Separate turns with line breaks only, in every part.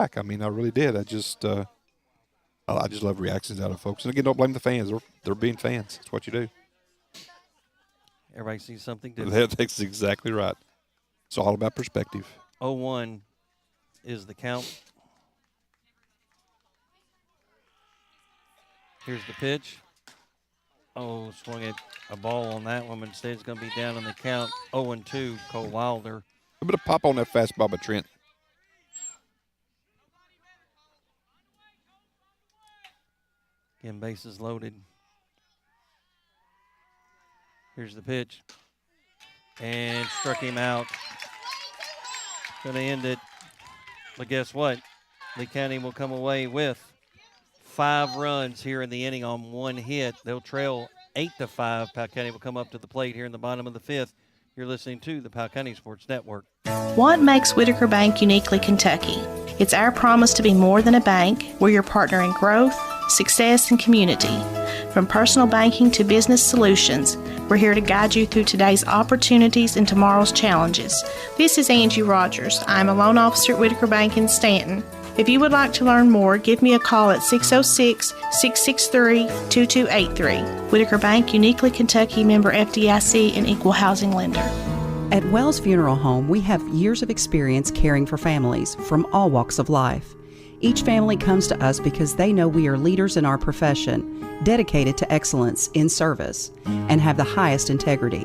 back. I mean, I really did. I just love reactions out of folks. And again, don't blame the fans. They're being fans. That's what you do.
Everybody sees something different.
That's exactly right. It's all about perspective.
0-1 is the count. Here's the pitch. Oh, swung at a ball on that one, but instead it's going to be down in the count. 0-2, Cole Wilder.
A bit of pop on that fastball by Trent.
Again, bases loaded. Here's the pitch. And struck him out. Going to end it. But guess what? Lee County will come away with 5 runs here in the inning on 1 hit. They'll trail 8-5. Powell County will come up to the plate here in the bottom of the 5th. You're listening to the Powell County Sports Network.
What makes Whitaker Bank uniquely Kentucky? It's our promise to be more than a bank. We're your partner in growth, success, and community. From personal banking to business solutions, we're here to guide you through today's opportunities and tomorrow's challenges. This is Angie Rogers. I'm a loan officer at Whitaker Bank in Stanton. If you would like to learn more, give me a call at 606-663-2283. Whitaker Bank, uniquely Kentucky, member FDIC, and equal housing lender.
At Wells Funeral Home, we have years of experience caring for families from all walks of life. Each family comes to us because they know we are leaders in our profession, dedicated to excellence in service, and have the highest integrity.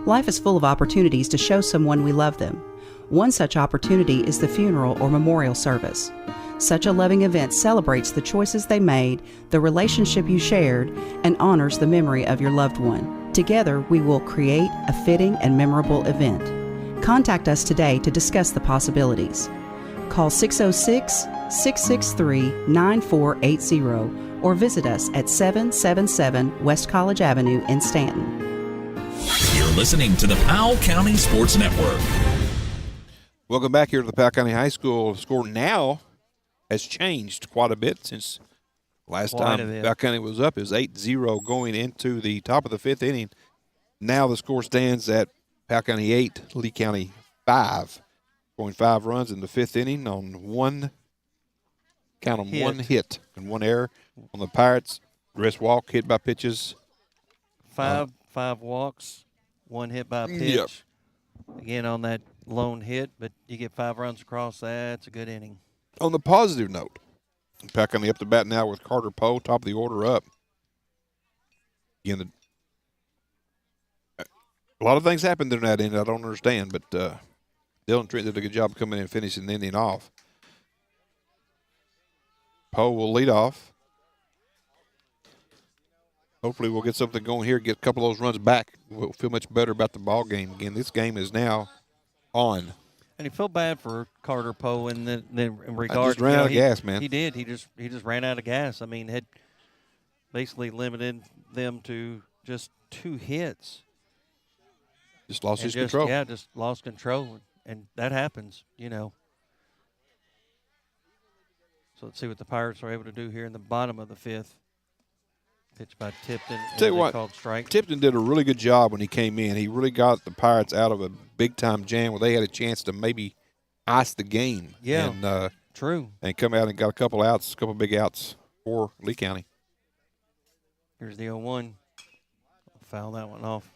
Life is full of opportunities to show someone we love them. One such opportunity is the funeral or memorial service. Such a loving event celebrates the choices they made, the relationship you shared, and honors the memory of your loved one. Together, we will create a fitting and memorable event. Contact us today to discuss the possibilities. Call 606-663-9480 or visit us at 777 West College Avenue in Stanton.
You're listening to the Powell County Sports Network.
Welcome back here to the Powell County High School. The score now has changed quite a bit since last time Powell County was up. It was 8-0 going into the top of the 5th inning. Now the score stands at Powell County 8, Lee County 5. Going 5 runs in the 5th inning on one hit and 1 error on the Pirates. Rest walk, hit by pitches.
Five walks, 1 hit by pitch.
Yep.
Again, on that lone hit, but you get 5 runs across. That's a good inning.
On the positive note, Powell County up to bat now with Carter Poe, top of the order up. Again, a lot of things happened in that inning I don't understand, but Dylan Trent did a good job coming in and finishing the inning off. Poe will lead off. Hopefully we'll get something going here, get a couple of those runs back. We'll feel much better about the ball game. Again, this game is now on.
And he felt bad for Carter Poe in regard.
I just ran out of gas, man.
He did. He just ran out of gas. I mean, had basically limited them to just 2 hits.
Just lost his control.
Yeah, just lost control, and that happens, you know. So let's see what the Pirates are able to do here in the bottom of the 5th. Pitch by Tipton.
Tell you what,
called strike.
Tipton did a really good job when he came in. He really got the Pirates out of a big-time jam where they had a chance to maybe ice the game.
Yeah,
and,
true.
And come out and got a couple big outs for Lee County.
Here's the 0-1. Foul that one off.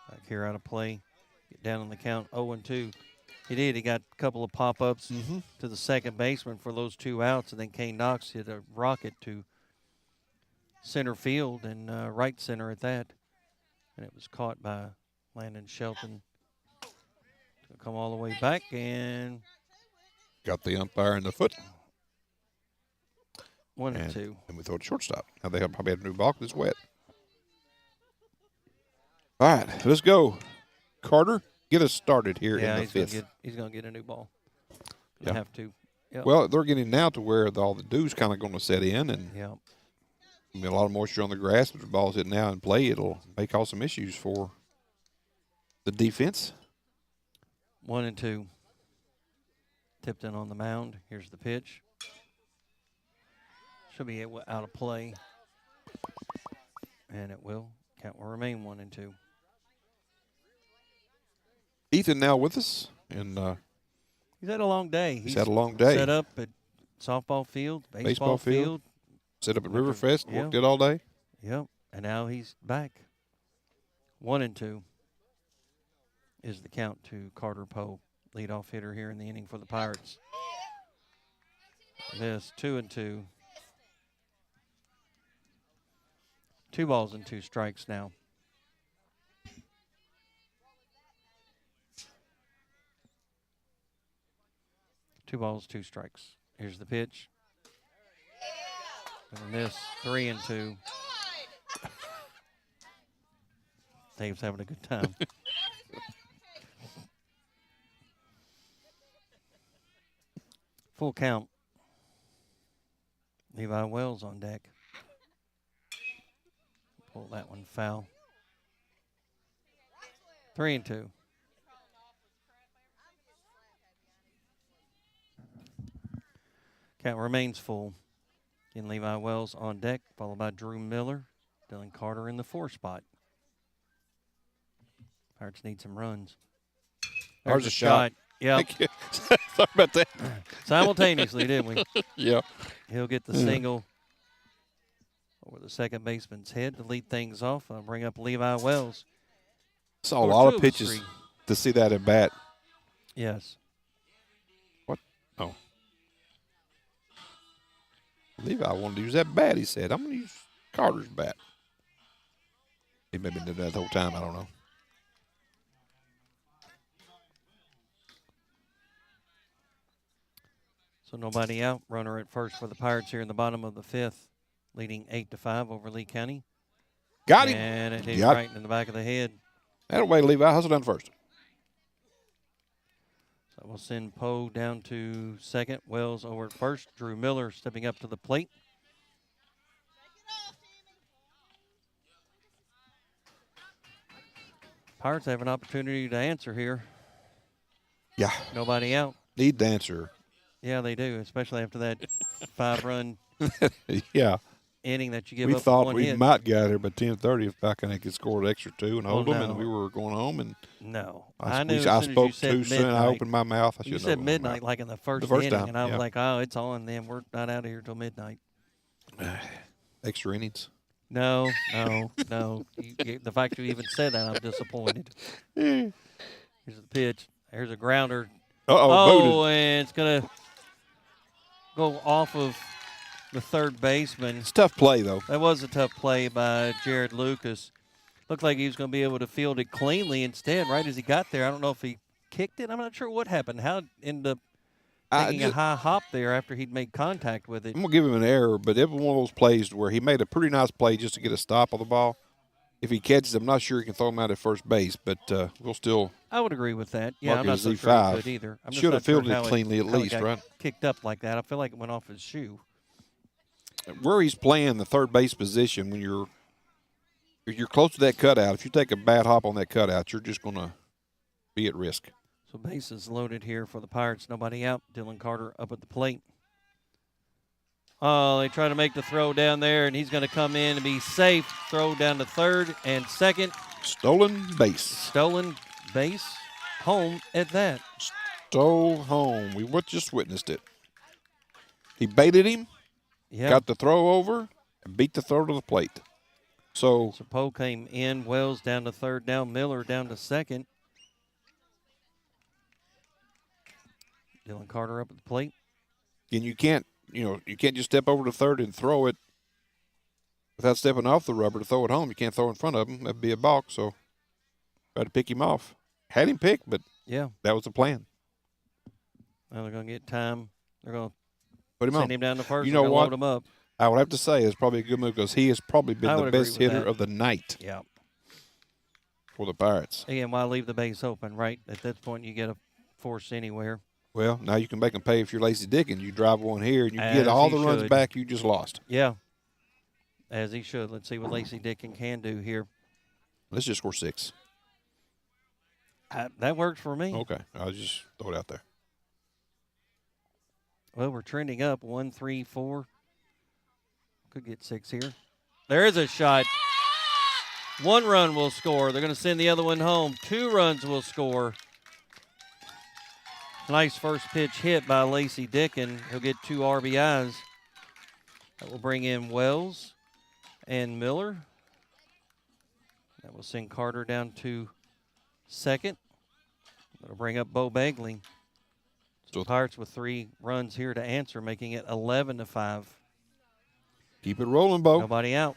Back here out of play. Get down on the count, 0-2. He did. He got a couple of pop-ups to the second baseman for those 2 outs, and then Kane Knox hit a rocket to center field and right center at that. And it was caught by Landon Shelton. Gonna come all the way back and
got the umpire in the foot.
1-2.
And we throw it to shortstop. Now they probably have a new ball because it's wet. All right, let's go. Carter, get us started here in the 5th.
He's going to get a new ball. He'll have to. Yep.
Well, they're getting now to where all the dew's kind of going to set in, and a lot of moisture on the grass. If the ball's hitting now in play, it'll may cause some issues for the defense.
1-2. Tipton on the mound. Here's the pitch. Should be out of play. And it will. Count will remain 1-2.
Ethan now with us. And
he's had a long day.
He's had a long day.
Set up at softball field, baseball field.
Set up at Riverfest,
Yeah.
worked it all day.
Yep, and now he's back. 1-2 is the count to Carter Poe, leadoff hitter here in the inning for the Pirates. This 2-2. 2 balls and 2 strikes now. 2 balls, 2 strikes. Here's the pitch. And this 3-2. Dave's having a good time. Full count. Nevaeh Wells on deck. Pull that one foul. 3-2. Count remains full. Again, Nevaeh Wells on deck, followed by Drew Miller. Dylan Carter in the 4 spot. Pirates need some runs.
There's a shot.
Yep.
Sorry about that.
Simultaneously, didn't we?
Yeah.
He'll get the single over the second baseman's head to lead things off. I'll bring up Nevaeh Wells.
Saw a lot of pitches to see that at bat.
Yes.
What? Oh. Nevaeh wanted to use that bat, he said. I'm going to use Carter's bat. He may have been doing that the whole time. I don't know.
So nobody out. Runner at first for the Pirates here in the bottom of the 5th, leading 8-5 over Lee County.
Got him.
And it hit right in the back of the head.
That way, Nevaeh. Hustle down first.
So we'll send Poe down to second. Wells over at first. Drew Miller stepping up to the plate. Pirates have an opportunity to answer here.
Yeah.
Nobody out.
Need to answer.
Yeah, they do, especially after that 5-run
Yeah.
inning that you give
We
up
thought
one
we
hit.
might get here by 10:30 if Buchanan could score an extra 2 and hold them, and
no.
we were going home. And
No.
I
knew
I
as soon
spoke
as you
too
said
soon. I
midnight.
opened my mouth. I
You
should
said midnight like in the first inning,
time,
and I was
yeah.
like, oh, it's on then. We're not out of here till midnight.
Extra innings.
No. The fact you even said that, I'm disappointed. Here's the pitch. Here's a grounder.
Oh,
and it's going to go off of the third baseman.
it's a tough play, though.
That was a tough play by Jared Lucas. Looked like he was going to be able to field it cleanly instead, right as he got there. I don't know if he kicked it. I'm not sure what happened. How it ended up taking a high hop there after he'd made contact with it.
I'm going to give him an error, but it was one of those plays where he made a pretty nice play just to get a stop on the ball. If he catches it, I'm not sure he can throw him out at first base, but we'll still.
I would agree with that. Yeah,
mark
I'm
it
not
as
so
Z5.
sure he could either. I'm just
Should
not
have
sure
fielded it
how
cleanly at
how it
least,
got
right?
kicked up like that. I feel like it went off his shoe.
Where he's playing the third base position, when if you're close to that cutout, if you take a bad hop on that cutout, you're just going to be at risk.
So bases loaded here for the Pirates. Nobody out. Dylan Carter up at the plate. Oh, they try to make the throw down there, and he's going to come in and be safe. Throw down to third and second.
Stolen base.
Stolen base. Home at that.
Stole home. We just witnessed it. He baited him,
Yeah.
got the throw over, and beat the throw to the plate. So
Poe came in. Wells down to third now. Miller down to second. Dylan Carter up at the plate.
and you can't just step over to third and throw it without stepping off the rubber to throw it home. You can't throw in front of him. That'd be a balk. So try to pick him off. Had him picked, but
Yeah.
that was the plan.
Well, they're going to get time. They're going to
Put him
send
on.
him down to first.
You know
They're
what?
Load him up.
I would have to say it's probably a good move because he has probably
I
been the
would agree
best
with
hitter
that.
of the night
Yeah.
for the Pirates.
Again, why leave the base open, right? At that point, you get a force anywhere.
Well, now you can make them pay if you're Lacey Dickens. You drive one here and you
As
get all
he
the runs
should.
back you just lost.
Yeah. As he should. Let's see what Lacey Dickin can do here.
Let's just score 6.
That works for me.
Okay. I'll just throw it out there.
Well, we're trending up. 1, 3, 4. Could get 6 here. There is a shot. 1 run will score. They're going to send the other one home. 2 runs will score. Nice first pitch hit by Lacey Dickin. He'll get 2 RBIs. That will bring in Wells and Miller. That will send Carter down to second. That'll bring up Bo Bagley. So Pirates with 3 runs here to answer, making it 11-5.
Keep it rolling, Bo.
Nobody out.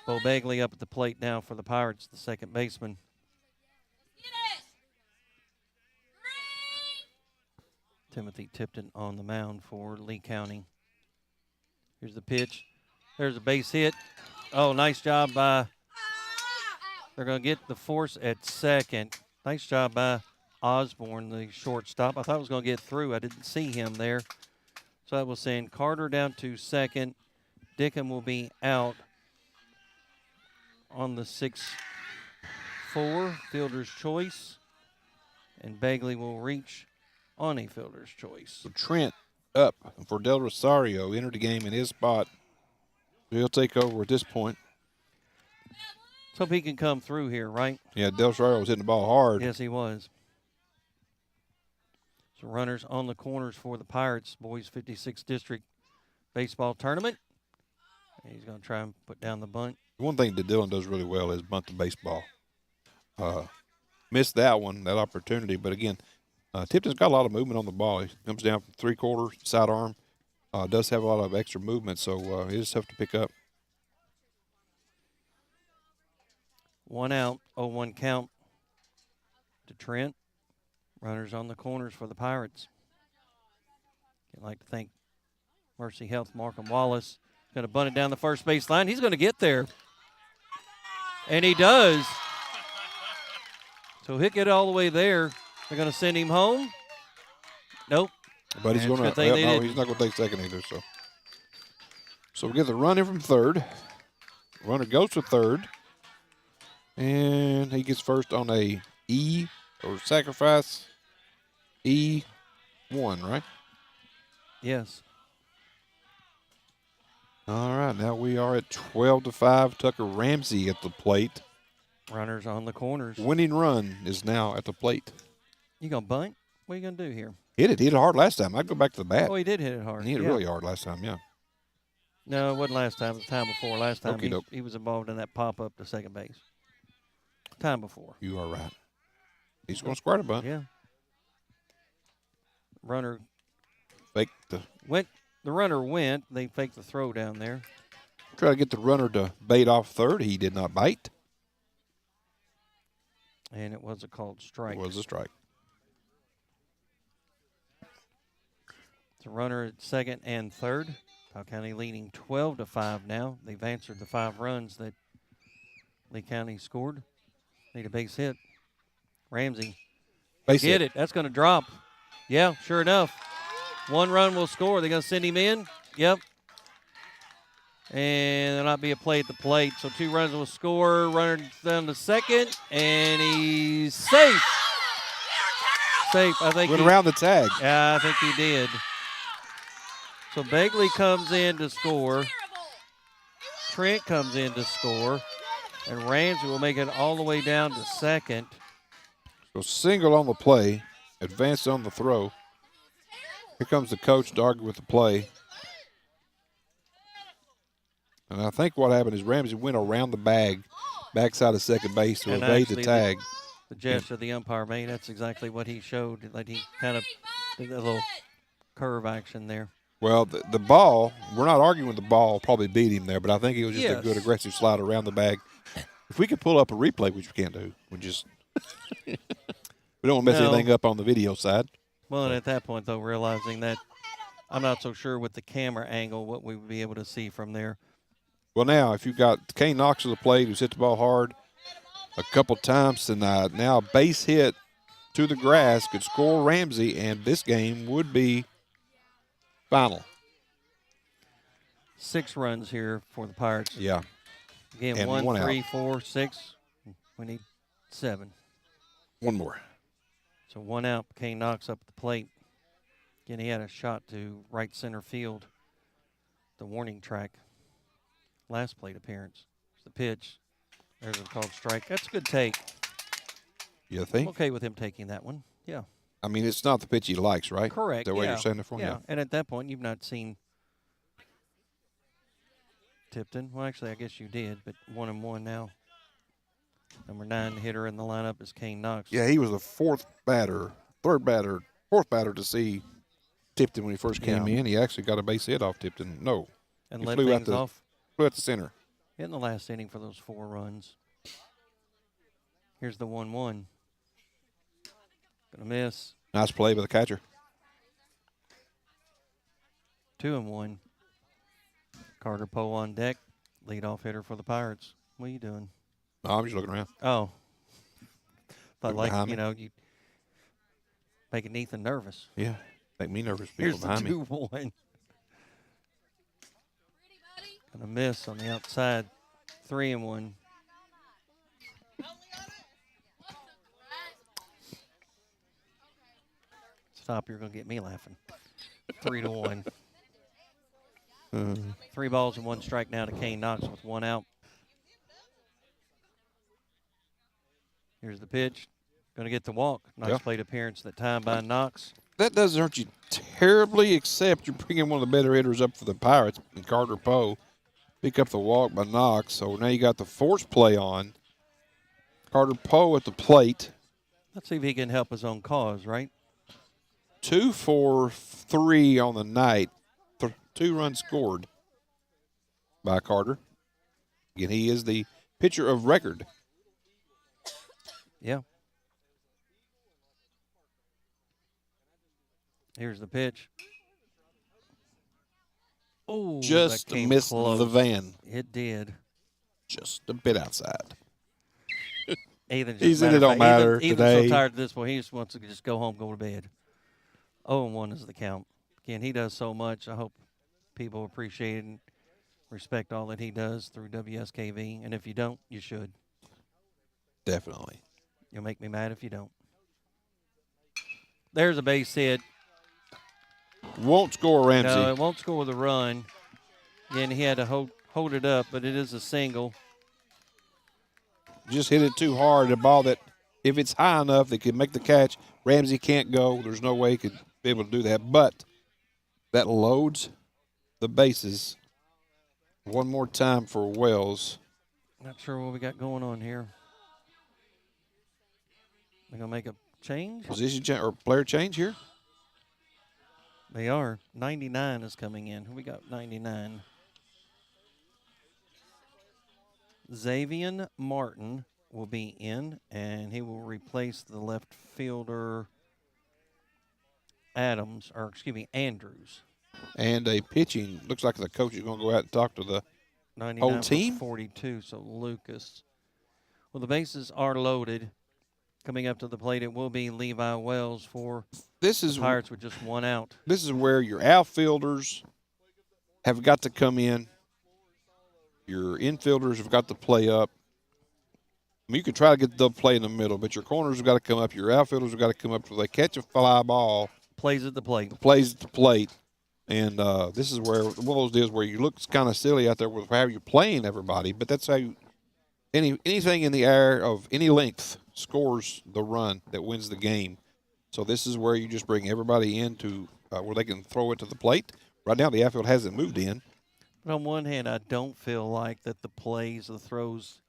Bo Bagley up at the plate now for the Pirates, the second baseman. Timothy Tipton on the mound for Lee County. Here's the pitch. There's a base hit. Oh, nice job by, they're going to get the force at second. Nice job by Osborne, the shortstop. I thought it was going to get through. I didn't see him there. So that will send Carter down to second. Dickin will be out on the 6-4, fielder's choice. And Bagley will reach on a fielder's choice.
So Trent up for Del Rosario. Entered the game in his spot. He'll take over at this point.
Let's hope he can come through here, right?
Yeah, Del Rosario was hitting the ball hard.
Yes, he was. So runners on the corners for the Pirates, boys 56th District baseball tournament. And he's going to try and put down the bunt.
One thing that Dylan does really well is bunt the baseball. Missed that one, that opportunity. But again, Tipton's got a lot of movement on the ball. He comes down from 3/4, sidearm. Does have a lot of extra movement, so it is tough to pick up.
1 out, 0-1 count to Trent. Runners on the corners for the Pirates. I'd like to thank Mercy Health, Marcum Wallace. Going to bunt it down the first base line. He's going to get there. And he does. So he'll get all the way there. They're going to send him home. Nope.
But he's going to. No, he's not going to take second either. So we get the run in from third. Runner goes to third, and he gets first on a E or sacrifice E1, right?
Yes.
All right, now we are at 12-5. Tucker Ramsey at the plate.
Runners on the corners.
Winning run is now at the plate.
You going to bunt? What are you going to do here?
Hit it hard last time. I'd go back to the bat.
Oh, he did hit it hard.
And he hit it really hard last time, yeah.
No, it wasn't last time. It was the time before. Last time he was involved in that pop-up to second base. Time before.
You are right. He's going to square the bunt.
Yeah. Runner
fake the
runner went. They faked the throw down there.
Try to get the runner to bait off third. He did not bite.
And it was a called strike.
It was a strike.
It's a runner at second and third. Powell County leading 12-5 now. They've answered the 5 runs that Lee County scored. Need a base hit. Ramsey.
Base
get
hit.
It. That's going to drop. Yeah, sure enough. 1 run will score. They're going to send him in. Yep. And there'll not be a play at the plate. So 2 runs will score. Runner down to second. And he's safe. Safe. I think
went around the tag.
Yeah, I think he did. So Bagley comes in to score. Trent comes in to score. And Ramsey will make it all the way down to second.
So single on the play. Advanced on the throw. Here comes the coach to argue with the play. And I think what happened is Ramsey went around the backside of second base to evade the tag.
The gesture the umpire made, that's exactly what he showed. Like he kind of did a little curve action there.
Well, the ball, we're not arguing the ball probably beat him there, but I think it was just a good aggressive slide around the bag. If we could pull up a replay, which we can't do, we just we don't want to mess anything up on the video side.
Well, and at that point, though, realizing that I'm not so sure with the camera angle what we would be able to see from there.
Well, now, if you've got Kane Knox to the plate, who's hit the ball hard a couple times tonight, now a base hit to the grass could score Ramsey, and this game would be final.
6 runs here for the Pirates.
Yeah.
Again,
and
1, 3,
out.
4, 6. We need 7.
One more.
So 1 out. Kane Knox up at the plate. Again, he had a shot to right center field, the warning track. Last plate appearance. It's the pitch. There's a called strike. That's a good take.
You think?
I'm okay with him taking that one. Yeah.
I mean, it's not the pitch he likes, right?
Correct.
Is that what you're saying it for?
Yeah. And at that point, you've not seen Tipton. Well, actually, I guess you did, but 1-1 now. Number 9 hitter in the lineup is Kane Knox.
Yeah, he was the fourth batter to see Tipton when he first came in. He actually got a base hit off Tipton. No.
And
he
let
flew
things off.
Flew at the center.
In the last inning for those 4 runs. Here's the 1-1. Gonna miss.
Nice play by the catcher.
2-1. Carter Poe on deck. Leadoff hitter for the Pirates. What are you doing?
Oh, I'm just looking around.
Oh. Thought
Look behind me.
you making Ethan nervous.
Yeah. Make me nervous.
Here's
People
the
behind me.
2-1. Gonna miss on the outside. 3-1. Stop, you're gonna get me laughing. 3-1. 3 balls and 1 strike now to Kane Knox with 1 out. Here's the pitch. Going to get the walk. Nice plate appearance that time by Knox.
That doesn't hurt you terribly, except you're bringing one of the better hitters up for the Pirates, and Carter Poe. Pick up the walk by Knox. So now you got the force play on. Carter Poe at the plate.
Let's see if he can help his own cause, right?
2 for 3 on the night. 2 runs scored by Carter. Again, he is the pitcher of record.
Yeah. Here's the pitch. Oh,
just missed the van.
It did.
Just a bit outside.
Ethan
he said it don't matter
Ethan's
today.
so tired of this point, he just wants to just go home, go to bed. 0-1 is the count. Again, he does so much. I hope people appreciate and respect all that he does through WSKV. And if you don't, you should.
Definitely.
You'll make me mad if you don't. There's a base hit.
Won't score, Ramsey.
No, it won't score with a run. Again, he had to hold it up, but it is a single.
Just hit it too hard. A ball that, if it's high enough, they could make the catch. Ramsey can't go. There's no way he could be able to do that. But that loads the bases. One more time for Wells.
Not sure what we got going on here. They're going to make a change?
Position change or player change here?
They are. 99 is coming in. Who we got 99? Xavier Martin will be in, and he will replace the left fielder Andrews.
And a pitching. Looks like the coach is going to go out and talk to the
99
whole team.
42, so Lucas. Well, the bases are loaded. Coming up to the plate, it will be Levi Wells for the Pirates with just 1 out.
This is where your outfielders have got to come in. Your infielders have got to play up. I mean, you can try to get the play in the middle, but your corners have got to come up. Your outfielders have got to come up so they catch a fly ball.
Plays at the plate.
Plays at the plate. And this is where one of those deals where you look kind of silly out there with how you're playing everybody, but that's how you anything in the air of any length scores the run that wins the game. So this is where you just bring everybody into where they can throw it to the plate. Right now the outfield hasn't moved in.
But on one hand, I don't feel like that the plays, the throws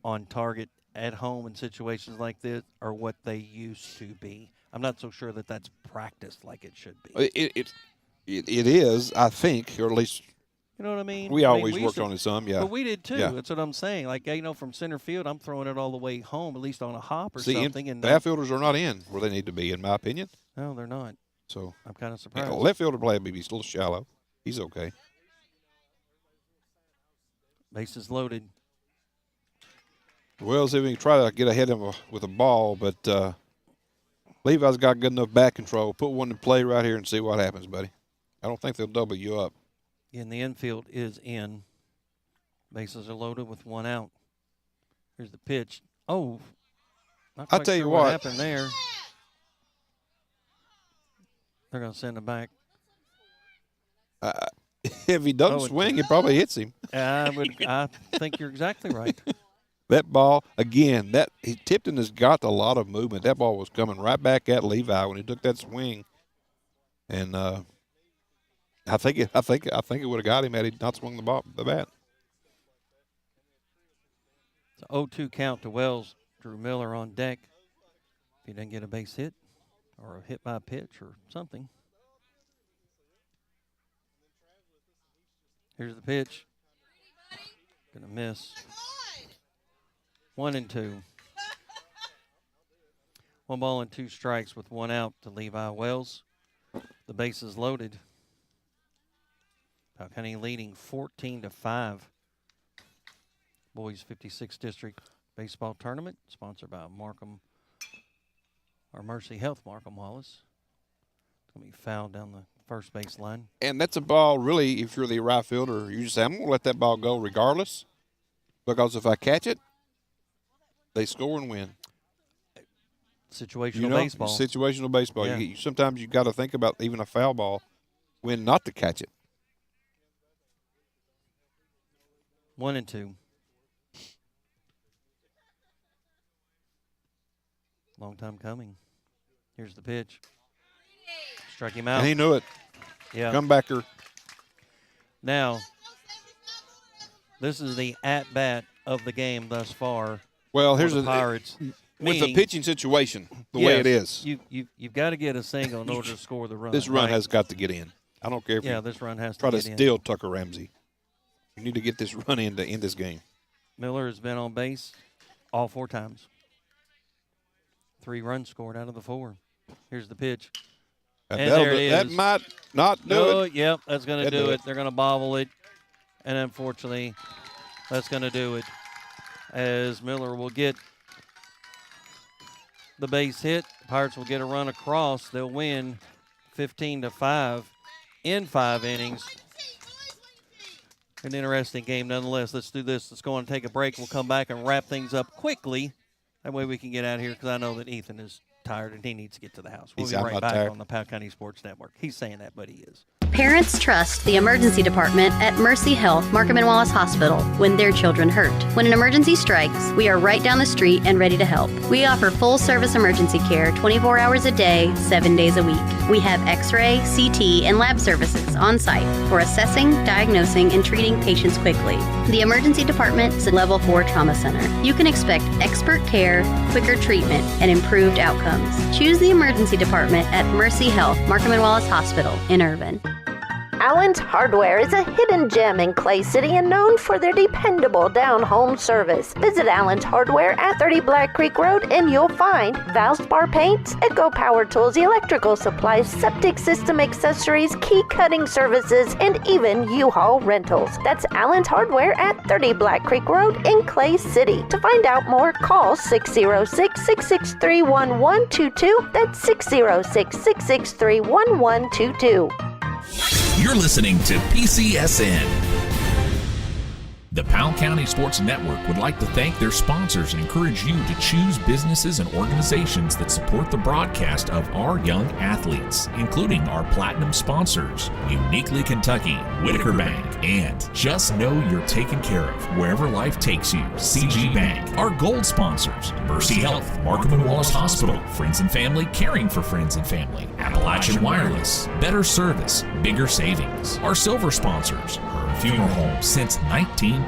on target at home in situations like this are what they used to be. I'm not so sure that that's practiced like it should be.
It is, I think, or at least
you know what I mean?
We always worked on it some, yeah.
But we did too.
Yeah.
That's what I'm saying. Like, from center field, I'm throwing it all the way home, at least on a hop or something. And
the outfielders are not in where they need to be, in my opinion.
No, they're not.
So
I'm kind of surprised.
Left fielder play maybe he's a little shallow. He's okay.
Bases loaded.
Well, see if we can try to get ahead of him with a ball, but Levi's got good enough back control. Put one in play right here and see what happens, buddy. I don't think they'll double you up.
And the infield is in. Bases are loaded with 1 out. Here's the pitch. Oh, not quite
I'll tell you
sure
what
happened there. They're going to send him back.
If he doesn't swing, it probably hits him.
I think you're exactly right.
That ball, again, Tipton has got a lot of movement. That ball was coming right back at Levi when he took that swing. And I think it would have got him had he not swung the bat.
It's an 0-2 count to Wells. Drew Miller on deck. If he doesn't get a base hit or a hit by pitch or something. Here's the pitch. Gonna miss. 1-2. 1 ball and 2 strikes with 1 out to Levi Wells. The base is loaded. Powell County leading 14-5. Boys 56th District Baseball Tournament, sponsored by Mercy Health, Marcum Wallace. It's going to be fouled down the first base line.
And that's a ball, really, if you're the right fielder, you just say, I'm going to let that ball go regardless, because if I catch it, they score and win.
Situational baseball.
Situational baseball.
Yeah.
Sometimes you got to think about even a foul ball when not to catch it.
1-2. Long time coming. Here's the pitch. Struck him out.
And he knew it.
Yeah.
Comebacker.
Now, this is the at-bat of the game thus far.
Well, here's
the
the
Pirates.
With the pitching situation, the way it is.
You've got to get a single in order to score the run.
This run
right?
has got to get in. I don't care if
this run has to
try
get
to
in.
steal Tucker Ramsey. You need to get this run in to end this game.
Miller has been on base all 4 times. 3 runs scored out of the 4. Here's the pitch. And there it is.
That might not do it.
Yep, that's going to do it. They're going to bobble it. And unfortunately, that's going to do it. As Miller will get the base hit. The Pirates will get a run across. They'll win 15-5 in 5 innings. An interesting game nonetheless. Let's do this. Let's go and take a break. We'll come back and wrap things up quickly. That way we can get out of here because I know that Ethan is tired and he needs to get to the house. We'll be right back on the Powell County Sports Network. He's saying that, but he is.
Parents trust the emergency department at Mercy Health, Marcum Wallace Hospital when their children hurt. When an emergency strikes, we are right down the street and ready to help. We offer full-service emergency care 24 hours a day, 7 days a week. We have X-ray, CT, and lab services on site for assessing, diagnosing, and treating patients quickly. The emergency department is a level 4 trauma center. You can expect expert care, quicker treatment, and improved outcomes. Choose the emergency department at Mercy Health, Marcum Wallace Hospital in Irvin.
Allen's Hardware is a hidden gem in Clay City and known for their dependable down-home service. Visit Allen's Hardware at 30 Black Creek Road and you'll find Valspar paints, Echo Power Tools, electrical supplies, septic system accessories, key cutting services, and even U-Haul rentals. That's Allen's Hardware at 30 Black Creek Road in Clay City. To find out more, call 606-663-1122. That's 606-663-1122.
You're listening to PCSN. The Powell County Sports Network would like to thank their sponsors and encourage you to choose businesses and organizations that support the broadcast of our young athletes, including our platinum sponsors, Uniquely Kentucky, Whitaker Bank, and Just Know You're Taken Care of Wherever Life Takes You, CG Bank. Our gold sponsors, Mercy Health, Marcum Wallace Hospital, Friends and Family Caring for Friends and Family, Appalachian Wireless, Better Service, Bigger Savings. Our silver sponsors, Funeral Home since 1939.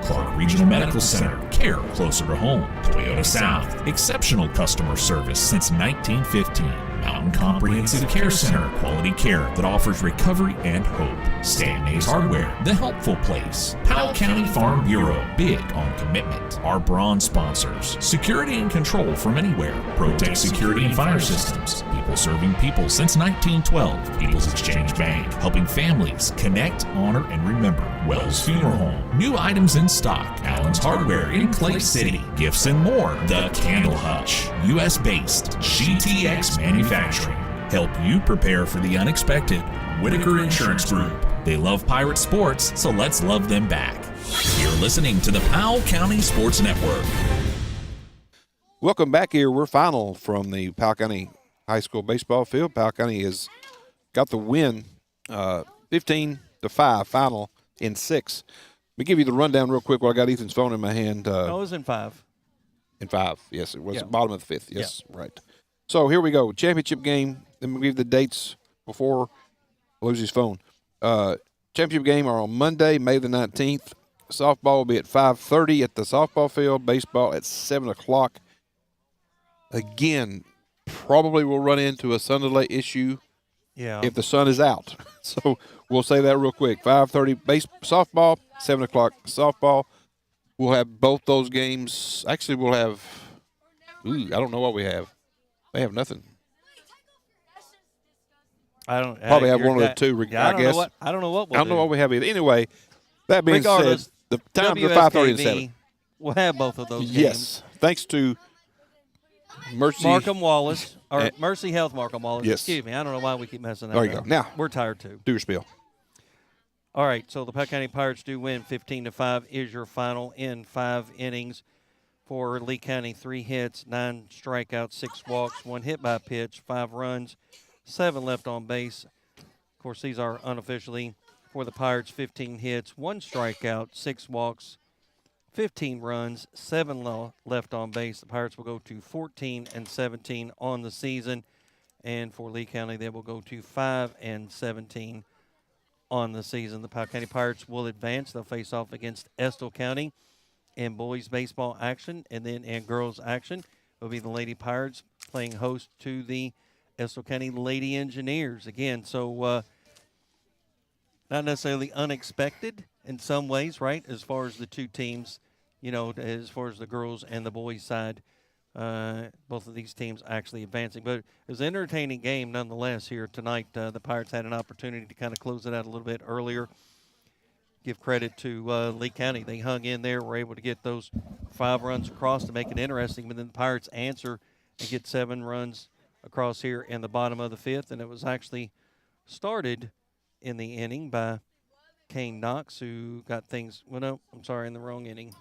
Clark Regional Medical Center, care closer to home. Toyota South, exceptional customer service since 1915. Mountain Comprehensive Care Center, quality care that offers recovery and hope. Stanley's Hardware, the helpful place. Powell County Farm Bureau, big on commitment. Our bronze sponsors, security and control from anywhere. Protect Security and Fire Systems, people serving people since 1912. People's Exchange Bank, helping families connect, honor, and remember. Wells Funeral Home, new items in stock. Allen's Hardware in Clay City, gifts and more. The Candle Hutch, U.S.-based GTX Manufacturing. Help you prepare for the unexpected. Whitaker Insurance Group. They love pirate sports, so let's love them back. You're listening to the Powell County Sports Network.
Welcome back here. We're final from the Powell County High School baseball field. Powell County has got the win, 15-5 final in 6. me give you the rundown real quick while I got Ethan's phone in my hand.
No, it was in 5.
In 5, yes. It was
Yeah.
bottom of the 5th. Yes, right. So here we go. Championship game. Let me give the dates before I lose his phone. Championship game are on Monday, May the 19th. Softball will be at 5:30 at the softball field. Baseball at 7 o'clock. Again, probably will run into a sun delay issue if the sun is out. So we'll say that real quick. 5:30 softball, 7 o'clock softball. We'll have both those games. Actually, we'll have I don't know what we have. They have nothing.
I don't
probably have one of the two.
Yeah,
I guess.
I don't know what
I don't know what we have either. Anyway, that being
Regardless,
said, the times are 5:30 and 7.
We'll have both of those games.
Yes, thanks to
Marcum Wallace, or Mercy Health Marcum Wallace.
Yes.
Excuse me. I don't know why we keep messing that
There
up.
you go. Now,
we're tired too.
Do your spiel.
All right, so the Powell County Pirates do win 15-5 is your final in 5 innings. For Lee County, 3 hits, 9 strikeouts, 6 walks, 1 hit by pitch, 5 runs, 7 left on base. Of course, these are unofficially for the Pirates, 15 hits, 1 strikeout, 6 walks, 15 runs, 7 left on base. The Pirates will go to 14-17 on the season. And for Lee County, they will go to 5-17 on the season. The Powell County Pirates will advance. They'll face off against Estill County in boys baseball action, and then in girls action will be the Lady Pirates playing host to the Estill County Lady Engineers. Again, so not necessarily unexpected in some ways, right, as far as the two teams, you know, as far as the girls and the boys side, both of these teams actually advancing. But it was an entertaining game nonetheless here tonight. The Pirates had an opportunity to kind of close it out a little bit earlier. Give credit to Lee County. They hung in there, were able to get those 5 runs across to make it interesting. But then the Pirates answer and get 7 runs across here in the bottom of the 5th. And it was actually started in the inning by Kane Knox, who got things – well, no, I'm sorry, in the wrong inning.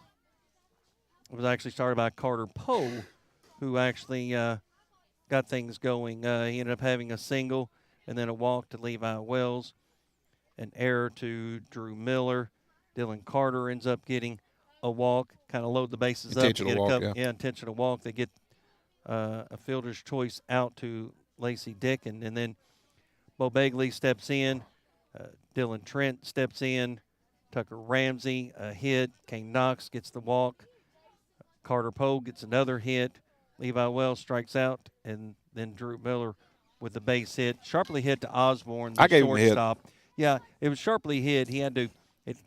It was actually started by Carter Poe, who actually got things going. He ended up having a single and then a walk to Levi Wells. An error to Drew Miller. Dylan Carter ends up getting a walk, kind of load the bases up.
Intentional walk, yeah.
Intentional walk. They get a fielder's choice out to Lacey Dickon. And then Bo Begley steps in. Dylan Trent steps in. Tucker Ramsey, a hit. Kane Knox gets the walk. Carter Poe gets another hit. Levi Wells strikes out. And then Drew Miller with the base hit. Sharply hit to Osborne, the
I gave him a hit.
shortstop. Yeah, it was sharply hit. It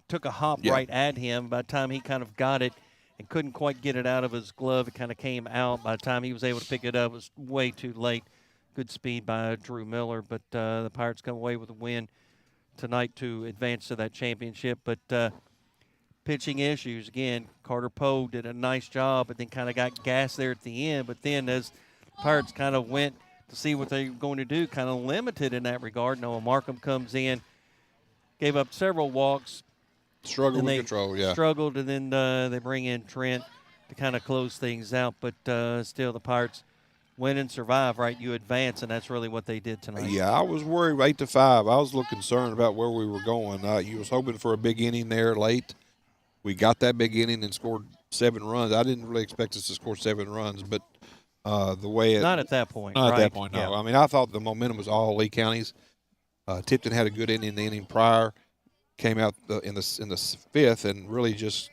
took a hop right at him. By the time he kind of got it and couldn't quite get it out of his glove, it kind of came out. By the time he was able to pick it up, it was way too late. Good speed by Drew Miller, but the Pirates come away with a win tonight to advance to that championship. But pitching issues, again, Carter Poe did a nice job, but then kind of got gas there at the end. But then as Pirates kind of went to see what they were going to do, kind of limited in that regard. Noah Marcum comes in. Gave up several walks.
Struggled with control, yeah.
Struggled, and then they bring in Trent to kind of close things out. But still, the Pirates win and survive, right? You advance, and that's really what they did tonight.
Yeah, I was worried 8-5. I was a little concerned about where we were going. You was hoping for a big inning there late. We got that big inning and scored 7 runs. I didn't really expect us to score 7 runs, but the way it –
Not at that point,
Not
right?
at that point, no.
Yeah.
I mean, I thought the momentum was all Lee County's. Tipton had a good inning the inning prior, came out in the 5th, and really just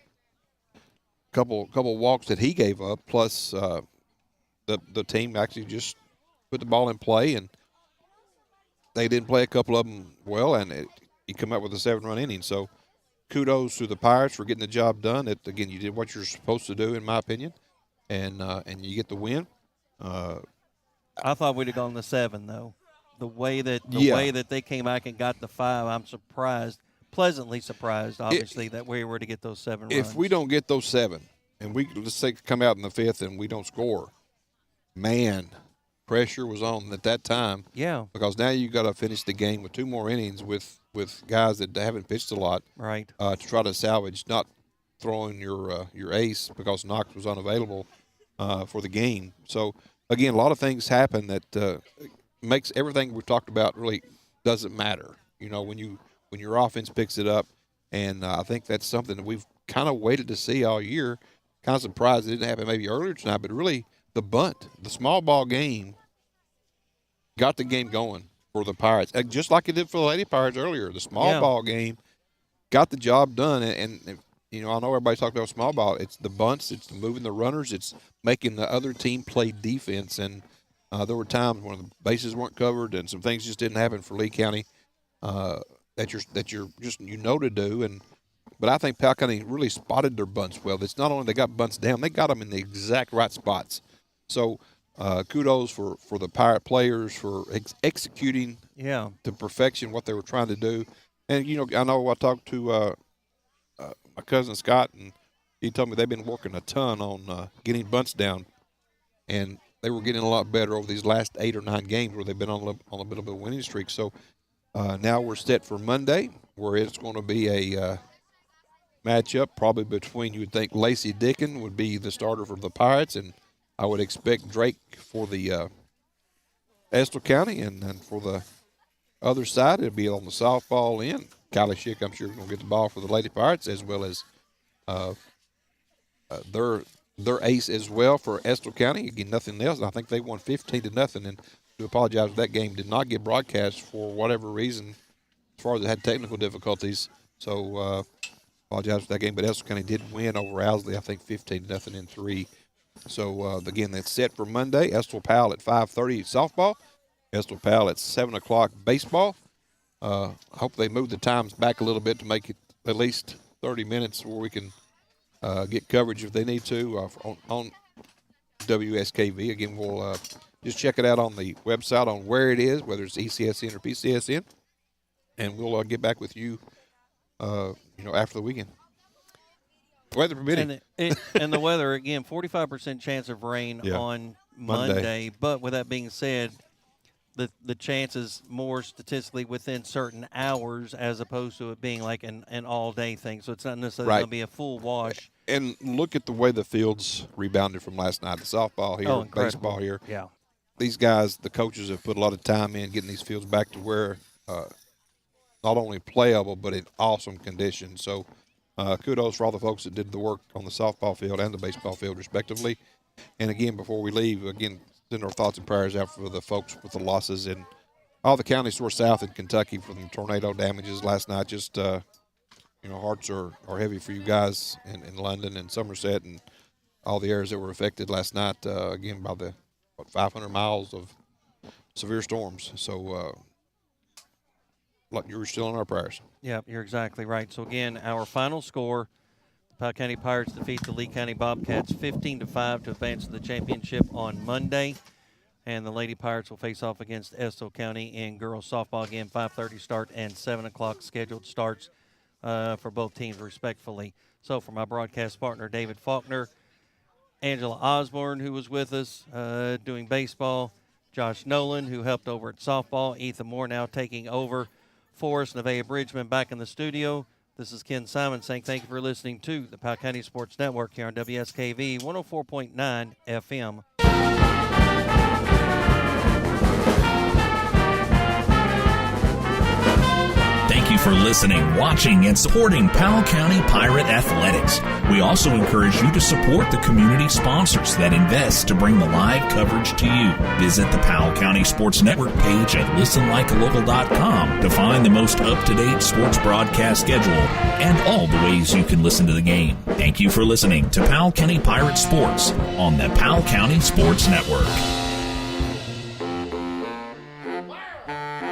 couple walks that he gave up. Plus, the team actually just put the ball in play, and they didn't play a couple of them well, and he come up with a 7-run inning. So, kudos to the Pirates for getting the job done. Again, you did what you're supposed to do, in my opinion, and you get the win.
I thought we'd have gone to 7 though. The way that they came back and got the 5, I'm surprised, pleasantly surprised, obviously, that we were to get those 7 runs.
If we don't get those 7, and let's say come out in the 5th and we don't score, man, pressure was on at that time.
Yeah.
Because now you got to finish the game with 2 more innings with guys that haven't pitched a lot.
Right.
To try to salvage, not throwing your ace because Knox was unavailable for the game. So again, a lot of things happen that makes everything we've talked about really doesn't matter. You know, when your offense picks it up And I think that's something that we've kind of waited to see all year. Kind of surprised it didn't happen maybe earlier tonight, but really the bunt, the small ball game, got the game going for the Pirates, just like it did for the Lady Pirates earlier. The small ball game got the job done, and I know everybody's talking about small ball. It's the bunts, it's moving the runners, it's making the other team play defense. And there were times when the bases weren't covered and some things just didn't happen for Lee County that you're just to do. But I think Powell County really spotted their bunts well. It's not only they got bunts down, they got them in the exact right spots. So kudos for the Pirate players for executing to perfection what they were trying to do. And, I know I talked to my cousin Scott, and he told me they've been working a ton on getting bunts down. And they were getting a lot better over these last 8 or 9 games where they've been on a bit of a winning streak. So now we're set for Monday, where it's going to be a matchup probably between, you would think Lacey Dickin would be the starter for the Pirates, and I would expect Drake for the Estill County, and then for the other side it'll be on the softball end. Kylie Schick, I'm sure, is going to get the ball for the Lady Pirates, as well as their ace as well for Estill County. Again, nothing else. I think they won 15-0, and to apologize, that game did not get broadcast for whatever reason, as far as it had technical difficulties. So apologize for that game, but Estill County did win over Owsley, I think 15-0 in 3. So again, that's set for Monday. Estill Powell at 5:30 softball. Estill Powell at 7 o'clock baseball. I hope they move the times back a little bit to make it at least 30 minutes where we can get coverage if they need to on WSKV. Again, we'll just check it out on the website on where it is, whether it's ECSN or PCSN, and we'll get back with you, after the weekend. Weather permitting.
And the weather, again, 45% chance of rain on Monday. But with that being said, the chances more statistically within certain hours as opposed to it being like an all-day thing. So it's not necessarily going to be a full wash.
And look at the way the fields rebounded from last night. The softball here, baseball here.
Yeah.
These guys, the coaches, have put a lot of time in getting these fields back to where not only playable but in awesome condition. So kudos for all the folks that did the work on the softball field and the baseball field, respectively. And, again, before we leave, send our thoughts and prayers out for the folks with the losses in all the counties toward south in Kentucky from the tornado damages last night. Just, hearts are heavy for you guys in London and Somerset and all the areas that were affected last night, again, by the 500 miles of severe storms. So you're still in our prayers.
Yeah, you're exactly right. So, again, our final score, the Powell County Pirates defeat the Lee County Bobcats 15-5 to advance to the championship on Monday. And the Lady Pirates will face off against Estill County in girls softball. Again, 5:30 start and 7 o'clock scheduled starts for both teams, respectfully. So, for my broadcast partner, David Faulkner, Angela Osborne, who was with us doing baseball, Josh Nolan, who helped over at softball, Ethan Moore now taking over for us, Nevaeh Bridgman back in the studio. This is Ken Simon saying thank you for listening to the Powell County Sports Network here on WSKV 104.9 FM.
Thank you for listening, watching, and supporting Powell County Pirate Athletics. We also encourage you to support the community sponsors that invest to bring the live coverage to you. Visit the Powell County Sports Network page at listenlikealocal.com to find the most up-to-date sports broadcast schedule and all the ways you can listen to the game. Thank you for listening to Powell County Pirate Sports on the Powell County Sports Network.